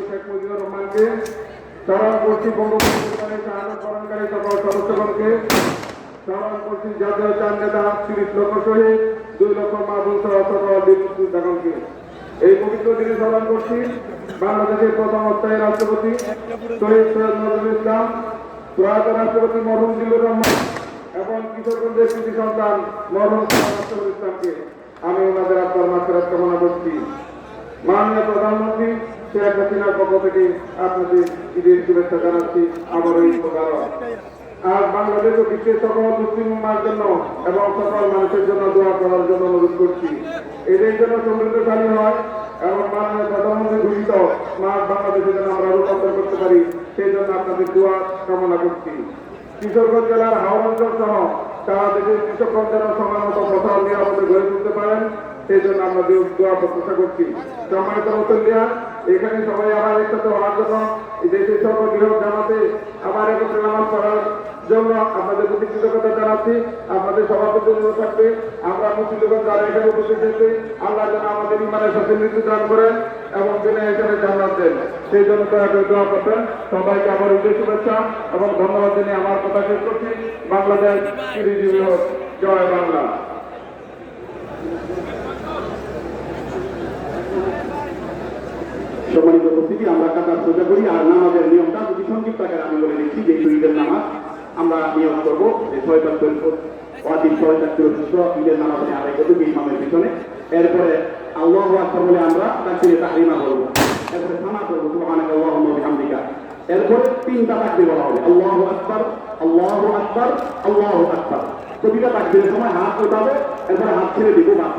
শেখ মুজিবুর রহমানকে, স্মরণ করছি বঙ্গবন্ধু শাহাদতবরণকারী সকল সদস্যগণকে, স্মরণ করছি জাতীয় চার নেতা ৩০ লক্ষ শহীদ, ২ লক্ষ মাহবুব সহ সকল বীর মুক্তিযোদ্ধাগণকে। এই পবিত্র দিনে স্মরণ করছি বাংলাদেশের প্রথম অস্থায়ী রাষ্ট্রপতি শহীদ সৈয়দ নজরুল ইসলাম, প্রয়াত রাষ্ট্রপতি মরহুম জিল্লুর রহমান এবং কিশোরগঞ্জের কৃতি সন্তান মরহুম রাষ্ট্রপতি ইসলামকে আমি ওনাদের আত্মার মাগফিরাত কামনা করছি। মাননীয় প্রধানমন্ত্রী শেখ হাসিনার পক্ষ থেকে আপনাদের ঈদের শুভেচ্ছা জানাচ্ছি। আবারও ঈদ মোবারক। আর বাংলাদেশ ও বিশ্বের সকল মুসলিম উম্মার জন্য এবং সকল মানুষের জন্য দোয়া করার জন্য অনুরোধ করছি। এদের জন্য সমৃদ্ধশালী হয় এবং মাননীয় প্রধানমন্ত্রী ঘোষিত স্মার্ট বাংলাদেশের জন্য আমরা রূপান্তর করতে পারি, সেই জন্য আপনাদের দোয়া কামনা করছি। কিশোরগঞ্জ জেলার হাওড় অঞ্চল সহ সারা দেশের কৃষকগণ যেন সময় মতো ফসল নিরাপদে গড়ে তুলতে পারেন, সেই জন্য আমরা দোয়া প্রত্যাশা করছি। সম্মানিত মুসল্লিয়া, এখানে সবাই আবার একসাথে হওয়ার জন্য দেশের সর্ববৃহৎ জামাতে আবার একত্রে নামাজ পড়ার জন্য আপনাদের প্রতি কৃতজ্ঞতা জানাচ্ছি। আপনাদের সভাপতি অনুরোধ থাকবে আমরা মুসলিমগণ যারা এখানে উপস্থিত হয়েছে আল্লাহ যেন আমাদের ইমানের সাথে মৃত্যু দান করেন এবং বিনা হিসাবে জান্নাত দেন, সেই জন্য দোয়া করবেন। সবাইকে আবার ঈদের শুভেচ্ছা এবং ধন্যবাদ জানিয়ে আমার কথা শেষ করছি। বাংলাদেশ চিরজীবী হোক, জয় বাংলা। সম্মানিত উপস্থিতি, আমরা কাতার সোজা করি। আর নামাজের নিয়মটা যদি সংক্ষিপ্ত আকারে আমি বলে দিচ্ছি যে ঈদের নামাজ আমরা নিয়ম করবো যে ৬ ঈদের নামাজ আদায় করবো ইমামের পিছনে। এরপরে আল্লাহু আকবার বলে আমরা তাকবীরে তাহরিমা বলবো, এরপরে সানা করবো সুবহানাকা আল্লাহুম্মা ওয়া বিহামদিকা। এরপরে 3টা তাকবীর বলা হবে, আল্লাহু আকবার, আল্লাহু আকবার, আল্লাহু আকবার। প্রতিটা তাকবীরের সময় হাত ওঠাবো, এরপরে হাত ছেড়ে দিব, বাদ